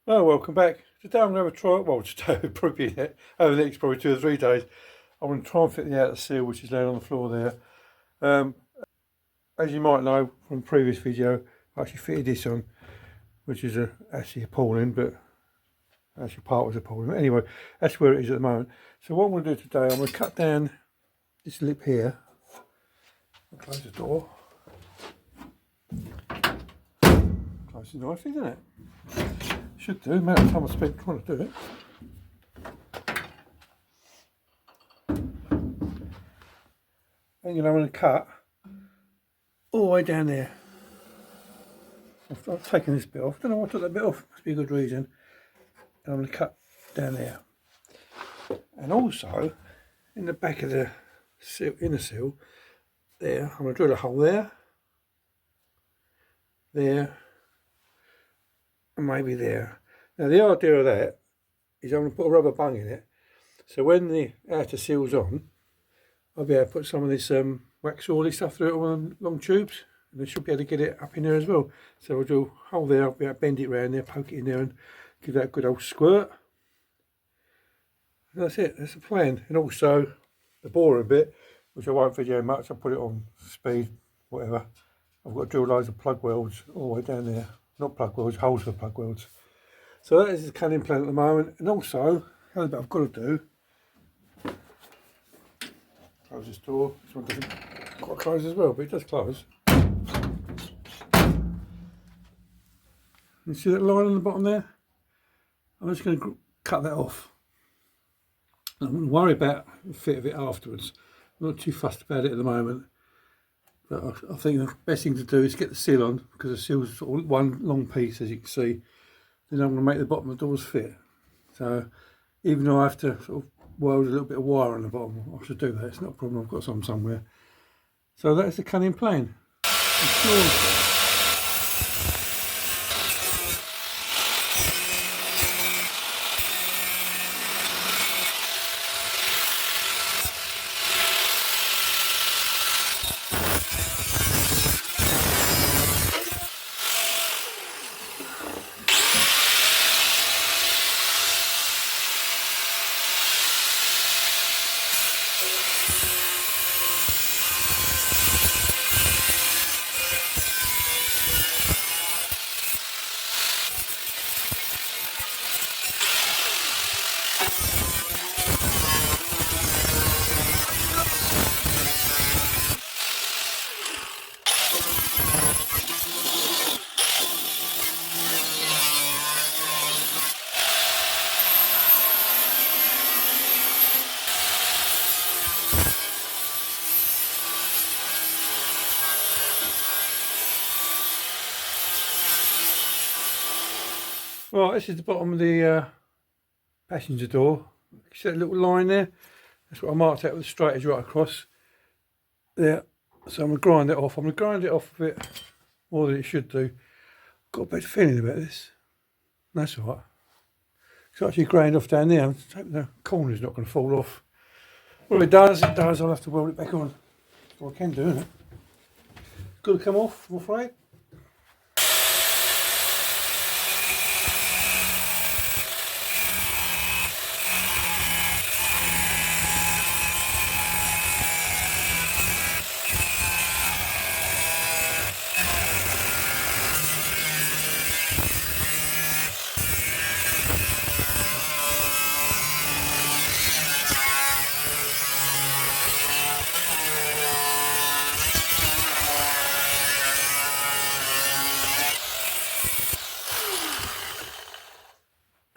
Oh, welcome back. Today I'm going to have a try, well today probably over the next probably 2 or 3 days, I'm going to try and fit the outer sill which is laying on the floor there. As you might know from the previous video, I actually fitted this on, which is actually appalling, but actually part was appalling. But anyway, that's where it is at the moment. So what I'm going to do today, I'm going to cut down this lip here. I'll close the door. Close it nicely, doesn't it? Should do, the amount of time I spent trying to do it. And I'm going to cut all the way down there. I've taken this bit off. Don't know why I took that bit off. Must be a good reason. And I'm going to cut down there. And also, in the back of the inner sill, there, I'm going to drill a hole there, there, and maybe there. Now the idea of that is I'm going to put a rubber bung in it. So when the outer sill's on, I'll be able to put some of this wax oily stuff through it on long tubes, and I should be able to get it up in there as well. So I'll do a hole there, I'll be able to bend it around there, poke it in there and give that a good old squirt. And that's it, that's the plan. And also the boring bit, which I won't video much, I'll put it on speed, whatever. I've got to drill loads of plug welds all the way down there. Not plug welds, holes for plug welds. So that is the canning plan at the moment. And also, the other bit I've got to do, close this door. This one doesn't quite close as well, but it does close. You see that line on the bottom there? I'm just going to cut that off. I'm going to worry about the fit of it afterwards. I'm not too fussed about it at the moment. But I think the best thing to do is get the sill on, because the sill's sort of one long piece, as you can see. Then I'm going to make the bottom of the doors fit. So even though I have to sort of weld a little bit of wire on the bottom, I should do that. It's not a problem. I've got some somewhere. So that's the cunning plan. Right, this is the bottom of the passenger door. See that little line there? That's what I marked out with the straight edge right across there. So I'm going to grind it off. I'm going to grind it off a bit more than it should do. Got a bad feeling about this. That's all right. It's actually grained off down there. I'm hoping the corner's not going to fall off. Well, if it does, I'll have to weld it back on. That's what I can do, isn't it? It's got to come off, I'm afraid.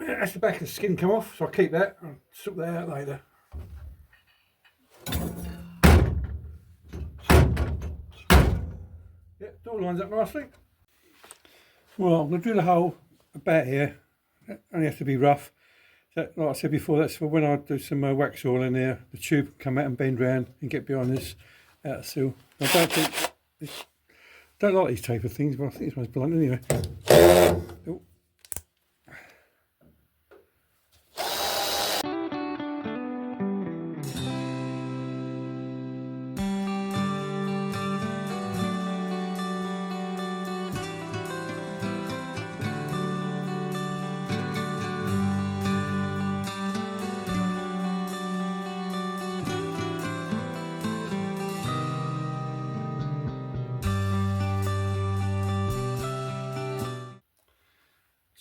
That's the back of the skin come off, so I'll keep that. I'll sort that out later. Yeah, door lines up nicely. Well, I'm going to drill a hole about here. It only has to be rough. So, like I said before, that's for when I do some wax oil in there. The tube can come out and bend round and get behind this outer sill. I don't like these type of things, but I think this one's blunt anyway. Oh.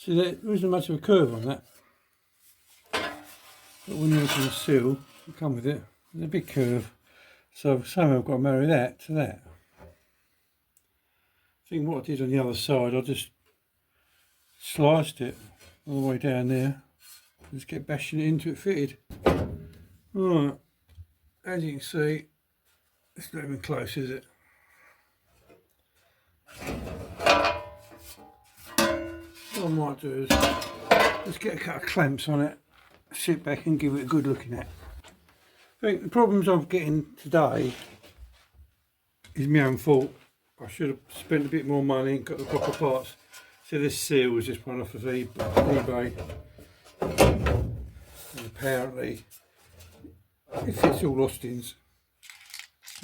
See, there isn't much of a curve on that. But when you're looking at the sill, you come with it, there's a big curve. So somehow I've got to marry that to that. I think what I did on the other side, I just sliced it all the way down there. Just get bashing it into it fitted. Right, as you can see, it's not even close, is it? What I might do is just get a couple of clamps on it, sit back and give it a good looking at. I think the problems I'm getting today is my own fault. I should have spent a bit more money and got the proper parts. So this seal was just one off of eBay. And apparently it fits all Austins.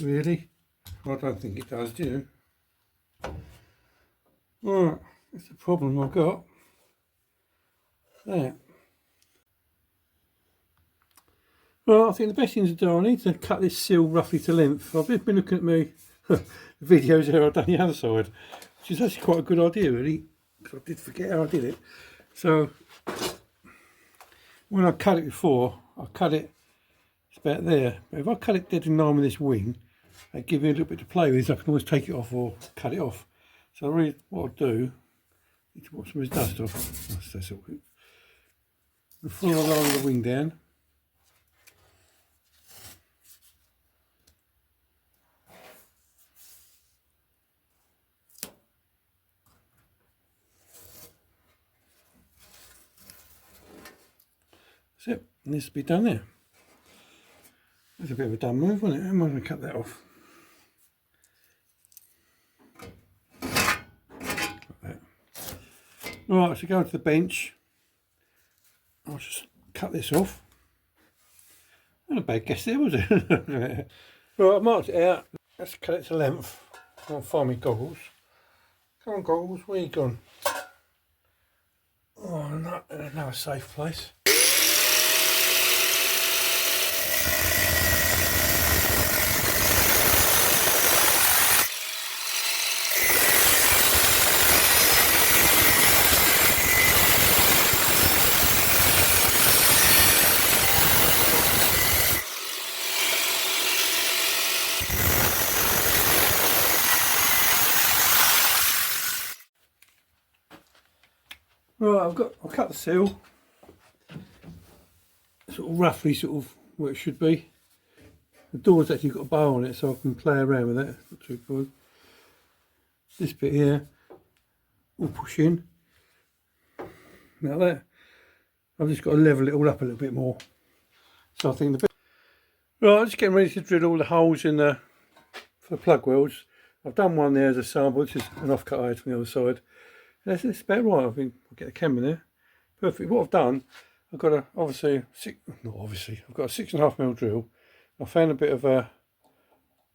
Really? I don't think it does, do you? Right, that's the problem I've got. There. Well, I think the best thing to do, I need to cut this seal roughly to length. I've been looking at my videos how I've done the other side, which is actually quite a good idea really, because I did forget how I did it. So when I cut it before, I cut it, it's about there. But if I cut it dead in line with this wing, it gives me a little bit to play with, so I can always take it off or cut it off. So really what I'll do, I need to wash some of this dust off. That's all good. Before I roll the wing down, that's it, and this will be done there. That's a bit of a dumb move, wasn't it? I'm going to cut that off. Like that. Right, so go to the bench. I'll just cut this off. Not a bad guess there, was it? Right, I've marked it out. Let's cut it to length. I'll find my goggles. Come on, goggles, where you gone? Oh, no, another safe place. Right, I've cut the seal, sort of roughly where it should be. The door's actually got a bow on it, so I can play around with that. Not too good. This bit here will push in. Now that, I've just got to level it all up a little bit more. So I think the bit. Right, I'm just getting ready to drill all the holes in the for the plug welds. I've done one there as a sample, which is an offcut I had from the other side. That's about right. I think I'll get the camera there. Perfect. What I've done, I've got a I've got a 6.5mm drill. I found a bit of a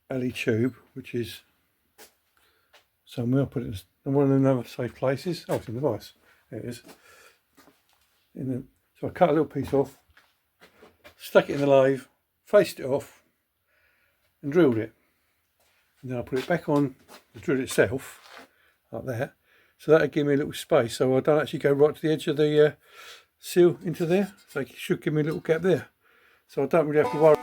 alley tube, which is somewhere. I'll put it in one of the other safe places. Oh, it's in the vise. There it is. So I cut a little piece off, stuck it in the lathe, faced it off, and drilled it. And then I put it back on the drill itself, like that. So that'll give me a little space, so I don't actually go right to the edge of the seal into there. So it should give me a little gap there. So I don't really have to worry.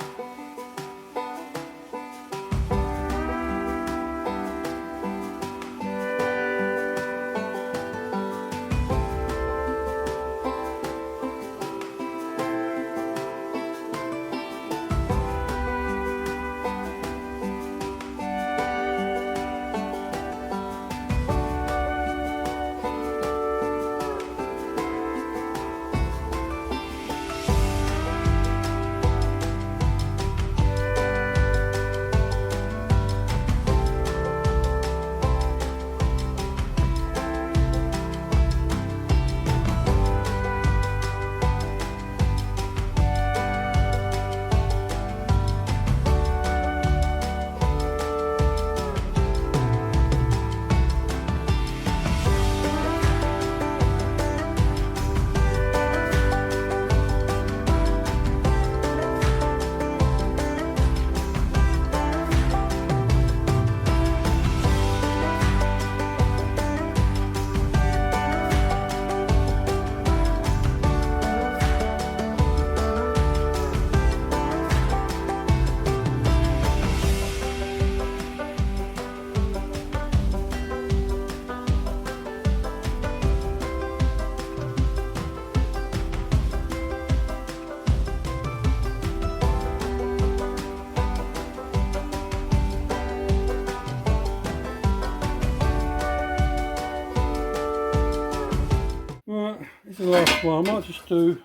Right, this is the last one. I might just do,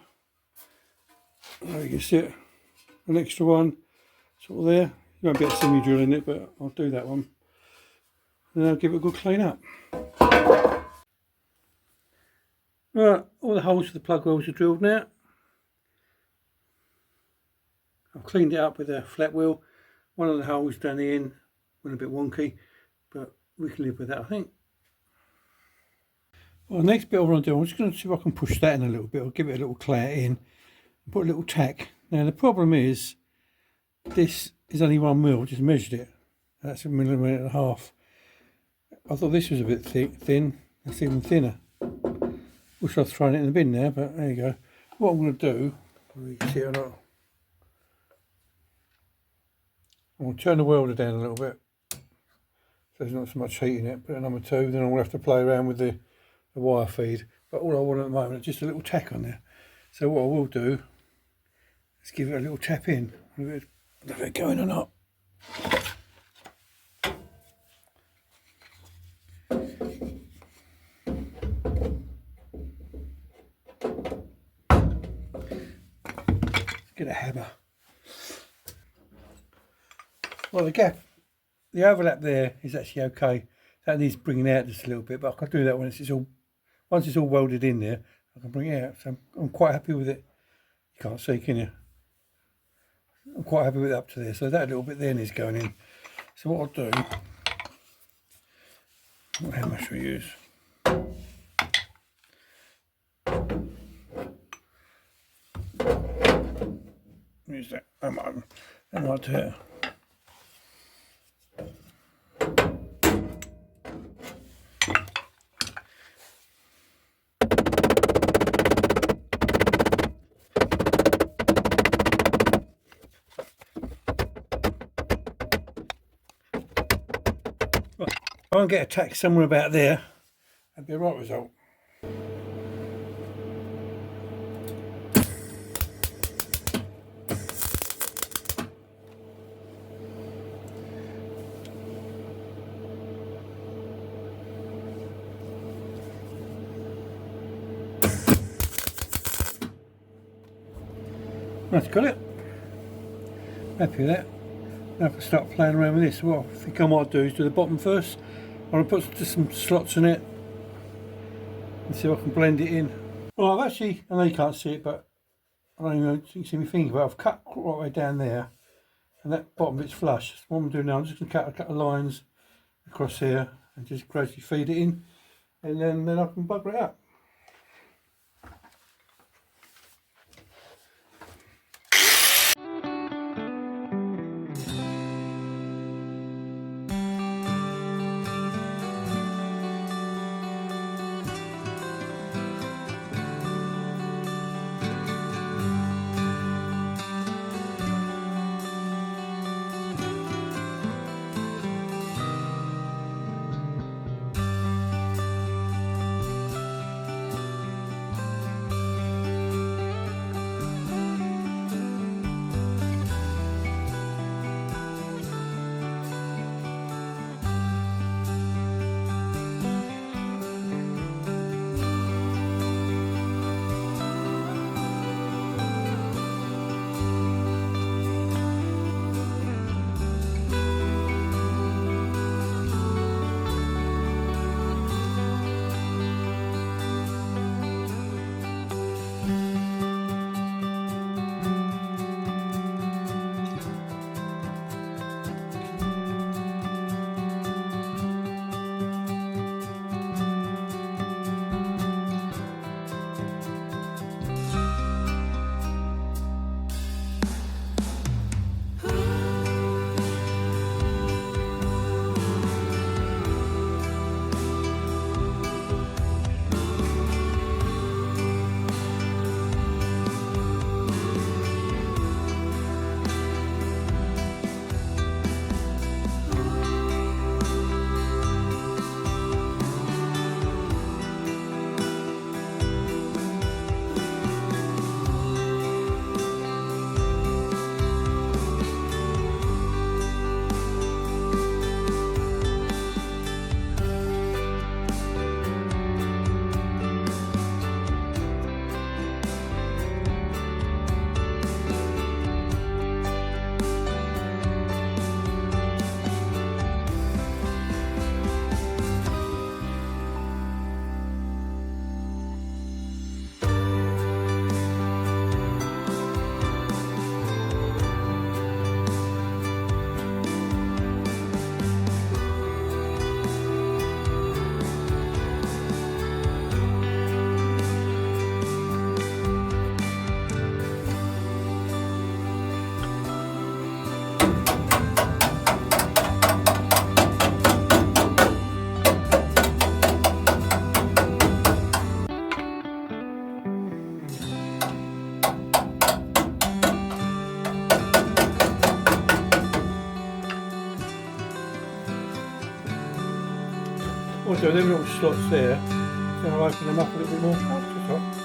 there you can see it, an extra one sort of there. You won't be able to see me drilling it, but I'll do that one. And then I'll give it a good clean up. Right, all the holes for the plug wells are drilled now. I've cleaned it up with a flat wheel. One of the holes down the end went a bit wonky, but we can live with that, I think. Well, the next bit I want to do, I'm just going to see if I can push that in a little bit. I'll give it a little clout in and put a little tack. Now the problem is, this is only 1 mil, just measured it. That's 1.5 millimeters. I thought this was a bit thin. It's even thinner. Wish I'd thrown it in the bin there, but there you go. What I'm going to do, whether you can see it or not, I'm going to turn the welder down a little bit so there's not so much heat in it. Put it number 2, then I'm going to have to play around with the wire feed. But all I want at the moment is just a little tack on there. So what I will do is give it a little tap in. Whether it going or not. Get a hammer. Well, the gap, the overlap there is actually okay. That needs bringing out just a little bit, but I can do that once it's all welded in there. I can bring it out. So I'm quite happy with it. You can't see, can you? I'm quite happy with it up to there. So that little bit there needs going in. So what I'll do, what hammer should we use? Use that. That might do it. If I can get a tack somewhere about there, that'd be a right result. That's got it. Happy with that. Now I can start playing around with this. What I think I might do is do the bottom first. I'm going to put just some slots in it and see if I can blend it in. Well, I've actually, I know you can't see it, but I don't even know if you can see me finger, but I've cut right the way down there and that bottom bit's flush. So what I'm doing now, I'm just going to cut a couple of lines across here and just gradually feed it in, and then I can bugger it up. do, them little slots there, so I'll open them up a little bit more. Oh, just right.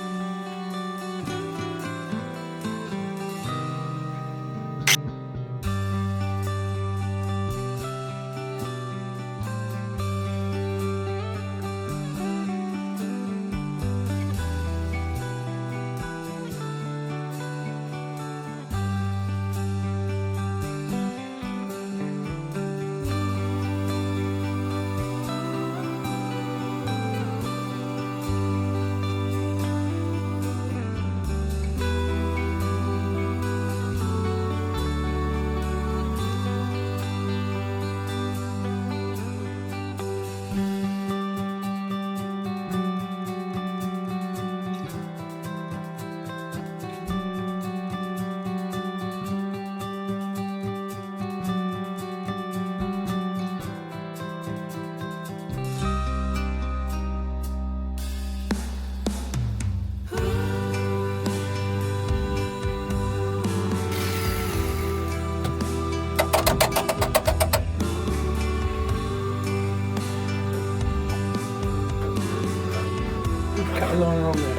Cut a line along there.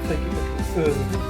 Take it a little further.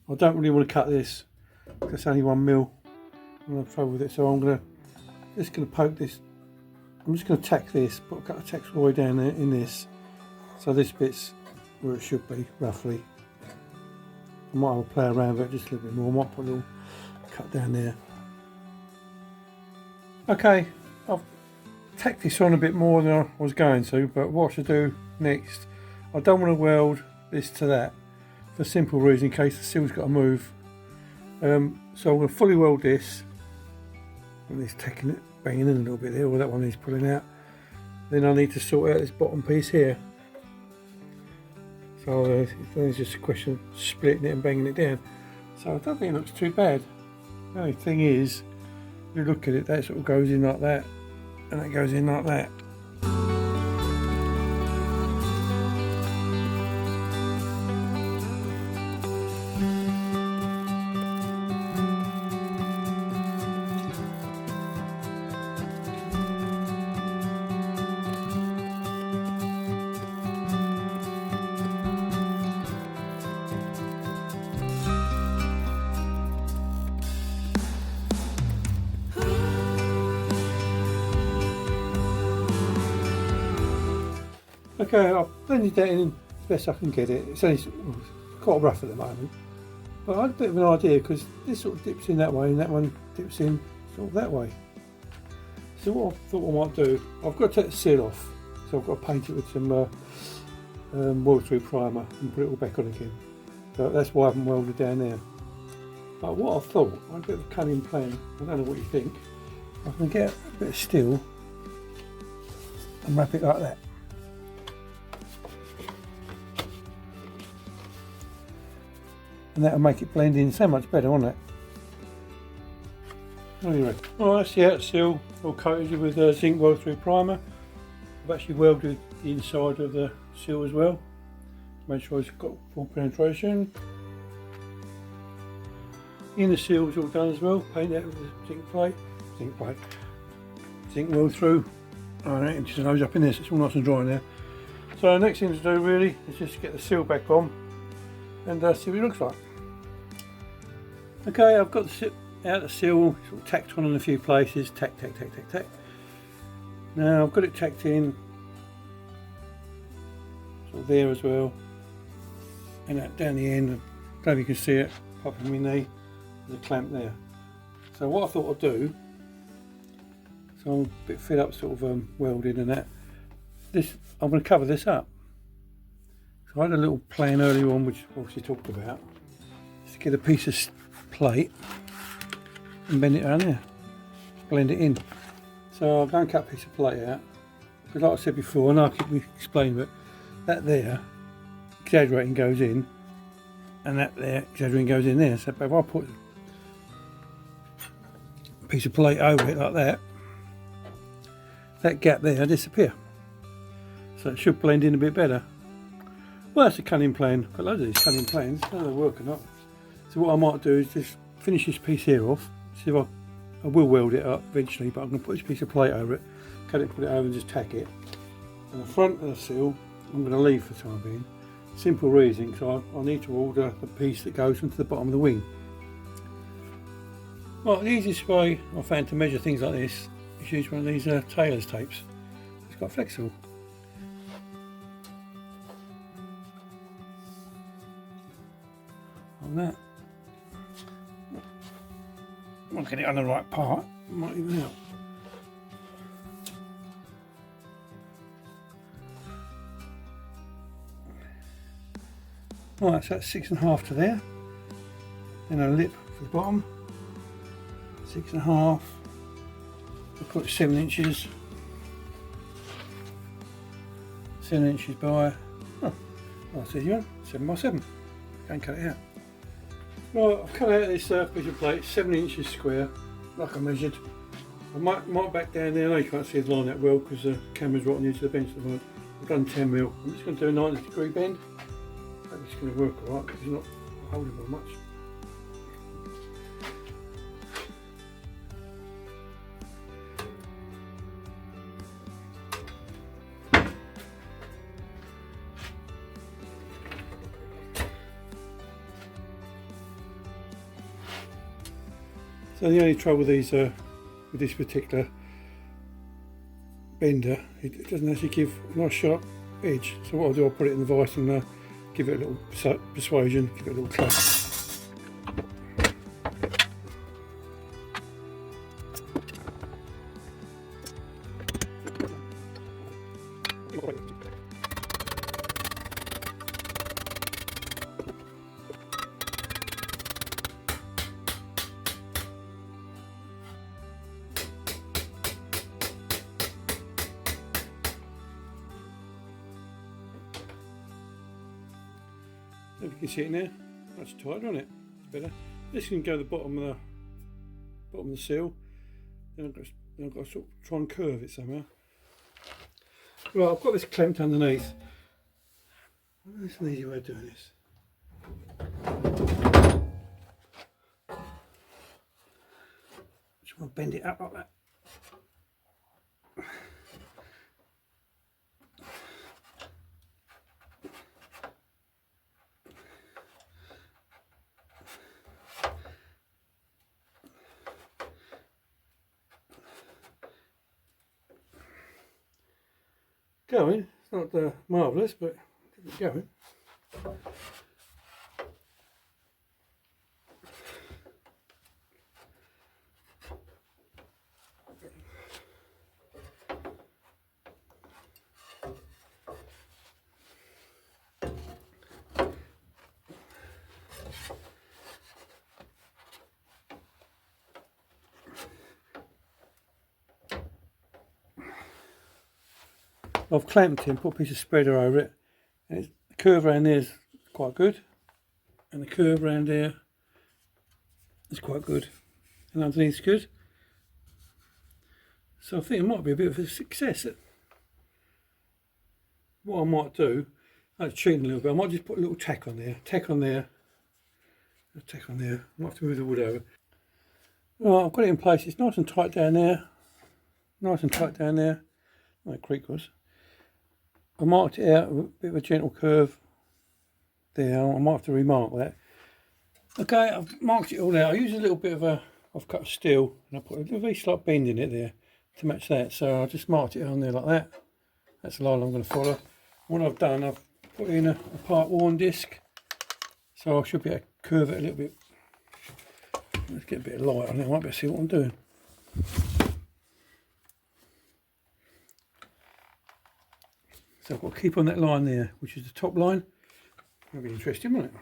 I don't really want to cut this because it's only 1mm. I'm going to throw with it, so I'm just going to poke this. I'm just going to tack this, but I've got to tack all the way down there in this, so this bit's where it should be roughly. I might have a play around with it just a little bit more. I might put a little cut down there. Okay, I've tacked this on a bit more than I was going to, but what I should do next, I don't want to weld this to that for a simple reason, in case the sill's got to move. So I'm going to fully weld this, and it's taking it, banging in a little bit there, or that one needs pulling out. Then I need to sort out this bottom piece here. So it's just a question of splitting it and banging it down. So I don't think it looks too bad. The only thing is, if you look at it, that sort of goes in like that, and that goes in like that. Okay, I've blended that in as best I can get it. It's only quite rough at the moment, but I had a bit of an idea because this sort of dips in that way and that one dips in sort of that way. So what I thought I might do, I've got to take the sill off, so I've got to paint it with some weld-through primer and put it all back on again. So that's why I haven't welded down there. But what I thought, I had a bit of a cunning plan, I don't know what you think. I can get a bit of steel and wrap it like that. And that'll make it blend in so much better, won't it? Anyway, well, that's the outersill all coated with zinc weld-through primer. I've actually welded the inside of the sill as well, make sure it's got full penetration. Inner seal's all done as well, paint that with a zinc weld through. Alright, it just goes up in this, it's all nice and dry in there. So the next thing to do really is just get the seal back on and see what it looks like. Okay, I've got the seal sort of tacked on in a few places, tack. Now I've got it tacked in sort of there as well, and that down the end, I don't know if you can see it, apart from my knee, there's a clamp there. So what I thought I'd do, so I'm a bit fed up sort of welding and that, I'm going to cover this up. So I had a little plan earlier on, which I obviously talked about, is to get a piece of plate and bend it around there, blend it in. So I'll go and cut a piece of plate out, because like I said before, and I'll keep explaining it, that there, exaggerating goes in, and that there, exaggerating goes in there. So if I put a piece of plate over it like that, that gap there will disappear. So it should blend in a bit better. Well, that's a cunning plan. I've got loads of these cunning plans, I don't know if they work or not. So what I might do is just finish this piece here off, see if I will weld it up eventually, but I'm going to put this piece of plate over it, cut it, put it over and just tack it. And the front of the sill, I'm going to leave for the time being. Simple reason, because I need to order the piece that goes into the bottom of the wing. Well, the easiest way I found to measure things like this is use one of these tailor's tapes. It's quite flexible. On that. I'll get it on the right part, might even help. Right, so that's 6.5 to there. Then a lip for the bottom. 6.5. I'll put it 7 inches. 7 inches by, oh, that's easy one, 7 by 7. Go and cut it out. Right, I've cut out this piece of plate, 7 inches square, like I measured. I might back down there. I know you can't see the line that well because the camera's right on the edge of the bench at the moment. I've done 10mm. I'm just going to do a 90-degree bend. That's just going to work alright because it's not holding by much. So the only trouble with these, with this particular bender, it doesn't actually give a nice sharp edge. So what I'll do, I'll put it in the vise and give it a little persuasion, give it a little clap. If you can see it now, that's tighter on it. It's better. This can go to the bottom of the sill. Then I've got to sort of try and curve it somehow. Right, I've got this clamped underneath. That's an easy way of doing this. Just want to bend it up like that. Going, it's not marvellous, but it's going. I've clamped him, put a piece of spreader over it, and the curve around there is quite good, and the curve around there is quite good, and underneath is good. So I think it might be a bit of a success. What I might do, I'm cheating a little bit, I might just put a little tack on there, I'll take on there. I might have to move the wood over. Right, I've got it in place. It's nice and tight down there. Nice and tight down there. Like creek was. I marked it out with a bit of a gentle curve there. I might have to remark that. Okay, I've marked it all out. I use a little bit of a, I've cut a steel and I put a very slight bend in it there to match that. So I just marked it on there like that. That's the line I'm going to follow. What I've done, I've put in a part worn disc. So I should be able to curve it a little bit. Let's get a bit of light on it. I might be able to see what I'm doing. So I've got to keep on that line there, which is the top line. That'll be interesting, won't it?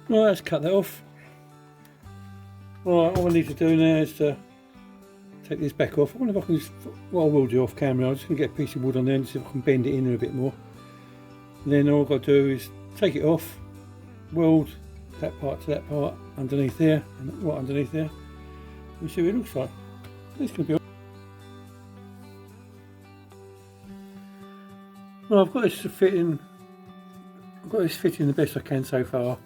Right, let's cut that off. Right, all I need to do now is to take this back off. I wonder if I can just, what I will do off camera, I'm just going to get a piece of wood on there and see if I can bend it in there a bit more. And then all I've got to do is take it off, weld that part to that part underneath there, and right underneath there, and see what it looks like. This can be. Well, I've got this fitting. I've got this fitting the best I can so far.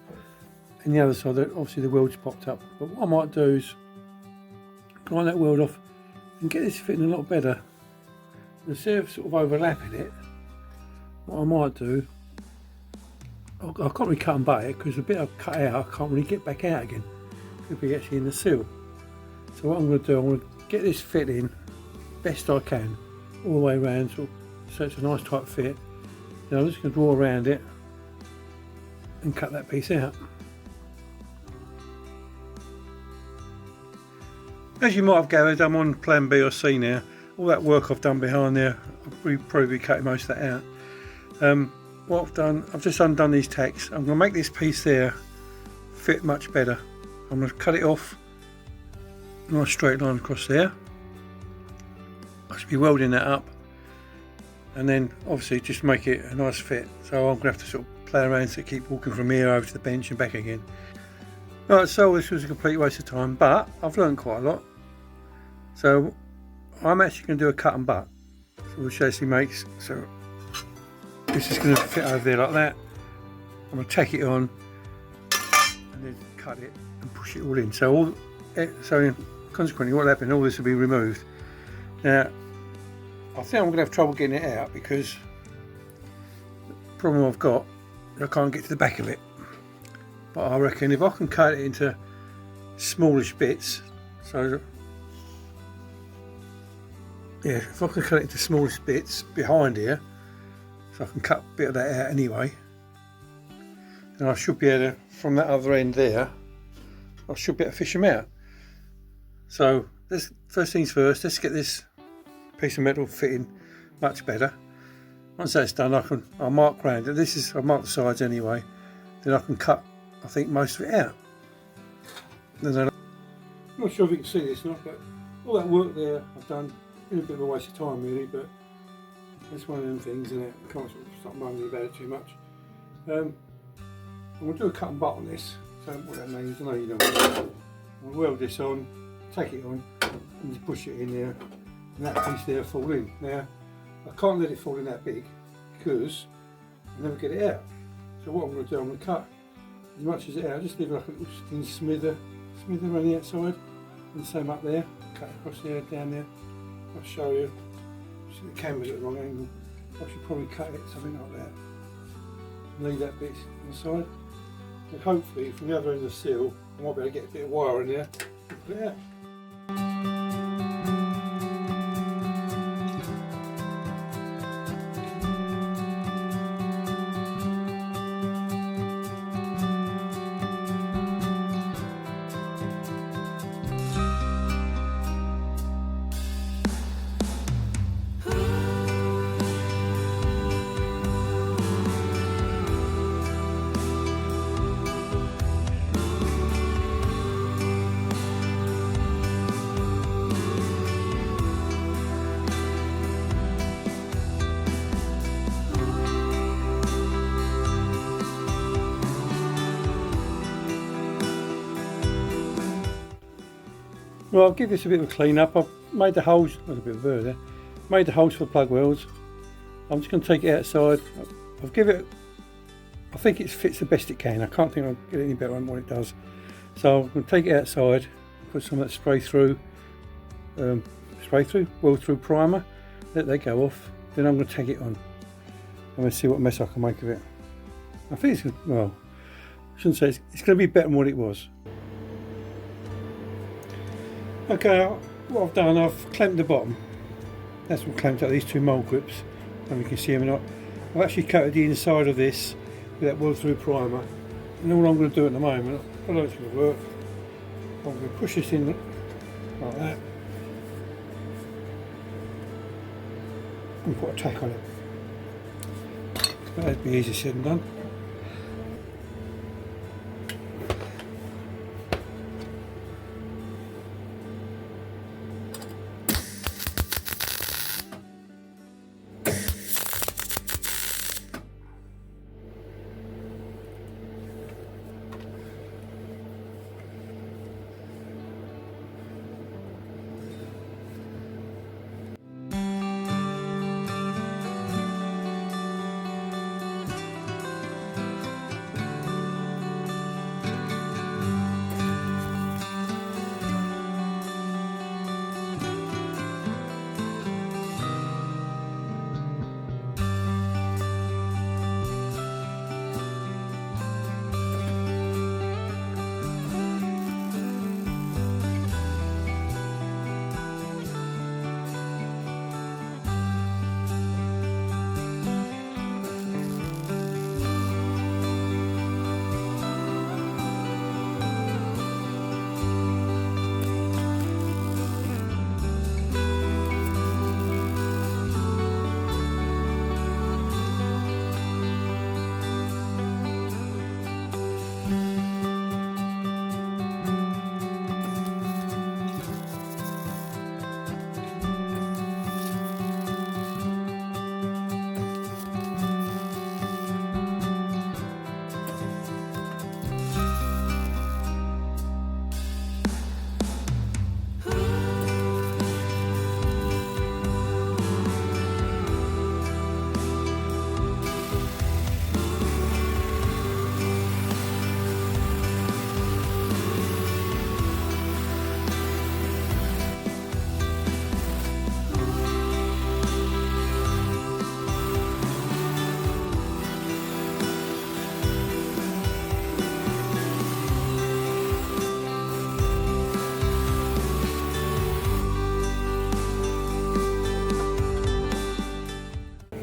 And the other side, obviously the weld's popped up. But what I might do is grind that weld off and get this fitting a lot better. Instead of sort of overlapping it, what I might do, I can't really cut and butt it because the bit I've cut out, I can't really get back out again. It'll be actually in the sill. So what I'm going to do, I'm going to get this fit in best I can, all the way around, so it's a nice tight fit. Then I'm just going to draw around it and cut that piece out. As you might have gathered, I'm on plan B or C now. All that work I've done behind there, I'll probably be cutting most of that out. What I've done, I've just undone these tacks. I'm going to make this piece there fit much better. I'm going to cut it off, a nice straight line across there. I should be welding that up, and then obviously just make it a nice fit. So I'm going to have to sort of play around to keep walking from here over to the bench and back again. Right, so this was a complete waste of time, but I've learned quite a lot. So I'm actually going to do a cut and butt, which actually makes, so this is going to fit over there like that. I'm going to tack it on and then cut it and push it all in. So consequently what will happen, all this will be removed. Now I think I'm going to have trouble getting it out because the problem I've got, I can't get to the back of it. But I reckon if I can cut it into smallish bits, so yeah, if I can cut it into smallish bits behind here, so I can cut a bit of that out anyway, then I should be able to, from that other end there, I should be able to fish them out. So first things first, let's get this piece of metal fitting much better. Once that's done, I'll mark round it. I'll mark the sides anyway, then I can cut, I think, most of it out. I'm not sure if you can see this or not, but all that work there I've done, been a bit of a waste of time really, but it's one of them things, isn't it? I can't sort of stop moaning about it too much. I'm going to do a cut and butt on this, so what that means, I know you know what it is. I'll weld this on, take it on, and just push it in there, and that piece there will fall in. Now, I can't let it fall in that big, because I'll never get it out. So what I'm going to do, I'm going to cut as much as it out, just leave like a little thin smither around the outside, and the same up there, cut across there, down there. I'll show you. See the camera's at the wrong angle. I should probably cut it something like that. And leave that bit on the side. And hopefully from the other end of the sill, I might be able to get a bit of wire in there and put it out. Well, I'll give this a bit of a clean up. I've made the holes, there's a bit of burr there, made the holes for the plug welds. I'm just going to take it outside. I've given it, I think it fits the best it can. I can't think I'll get any better than what it does. So I'm going to take it outside, put some of that spray through weld through primer, let that go off, then I'm going to take it on. I'm going to see what mess I can make of it. I think it's, well, I shouldn't say it's going to be better than what it was. Okay, what I've done, I've clamped the bottom. That's what clamped up these two mould grips, and you can see them or not. I've actually coated the inside of this with that weld through primer, and all I'm going to do at the moment, I know it's going to work, I'm going to push this in like that and put a tack on it. That'd be easier said than done.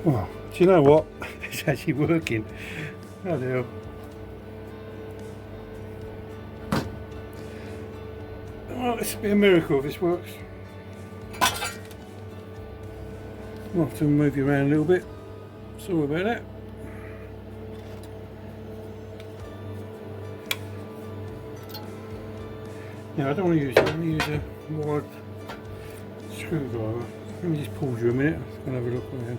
Well, do you know what? It's actually working. Oh dear. Well, it's be a miracle if this works. I'll have to move you around a little bit. Sorry about that. Now I don't want to use it, I want to use a wide screwdriver. Let me just pause you a minute. I'm going to have a look around.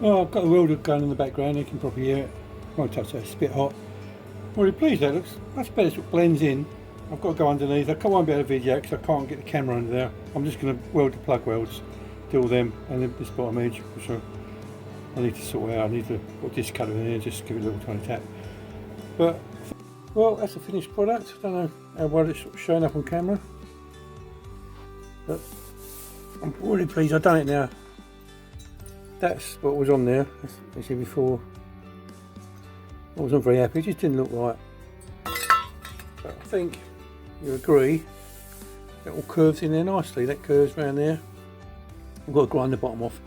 Oh, I've got the welder going in the background, you can probably hear it. Won't touch that, it's a bit hot. I'm really pleased, that looks much better, it blends in. I've got to go underneath, I won't be able to video because I can't get the camera under there. I'm just going to weld the plug welds, do all them, and then this bottom edge, which I need to sort out. I need to put this cutter in there, just give it a little tiny tap. But, well, that's a finished product. I don't know how well it's showing up on camera, but I'm really pleased I've done it now. That's what was on there, as you see before. I wasn't very happy, it just didn't look right. But I think you agree, it all curves in there nicely. That curves around there. I've got to grind the bottom off.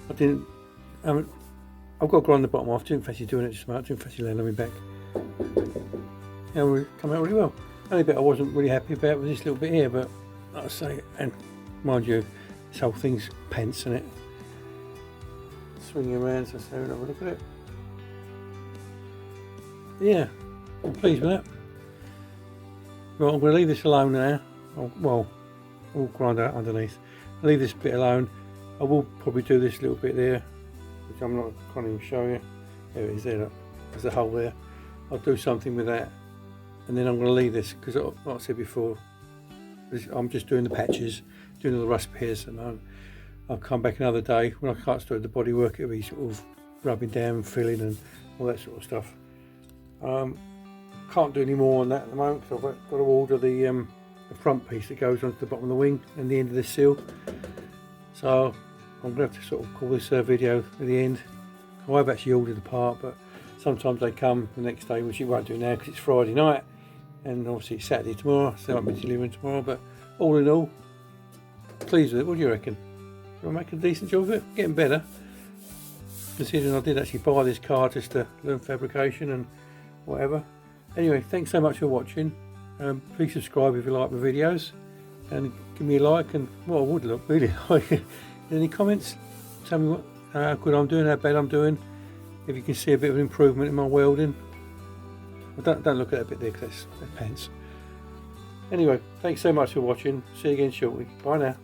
I've got to grind the bottom off. Didn't fancy doing it just much. Didn't fancy laying on my back. It will come out really well. The only bit I wasn't really happy about was this little bit here, but like I say, and mind you, this whole thing's pence in it. Swing it around so have a look at it. Yeah, I'm pleased with that. Well, I'm going to leave this alone now. Well, I'll grind out underneath. I'll leave this bit alone. I will probably do this little bit there, which I'm not, can't even show you. There it is, there, look. There's a hole there. I'll do something with that, and then I'm going to leave this because, like I said before, I'm just doing the patches, doing all the rust pairs, and I'll come back another day when I can't start the body work. It'll be sort of rubbing down, filling, and all that sort of stuff. Can't do any more on that at the moment because I've got to order the front piece that goes onto the bottom of the wing and the end of the sill. So I'm going to have to sort of call this video at the end. I've actually ordered the part, but sometimes they come the next day, which it won't do now because it's Friday night, and obviously it's Saturday tomorrow, so they won't be delivering tomorrow. But all in all, pleased with it. What do you reckon? Do I make a decent job of it? Getting better, considering I did actually buy this car just to learn fabrication and whatever. Anyway, thanks so much for watching. Please subscribe if you like my videos, and give me a like, and what I would really like, any comments, tell me how good I'm doing, how bad I'm doing, if you can see a bit of an improvement in my welding. Well, don't look at that bit there because that's pants. Anyway, thanks so much for watching. See you again shortly. Bye now.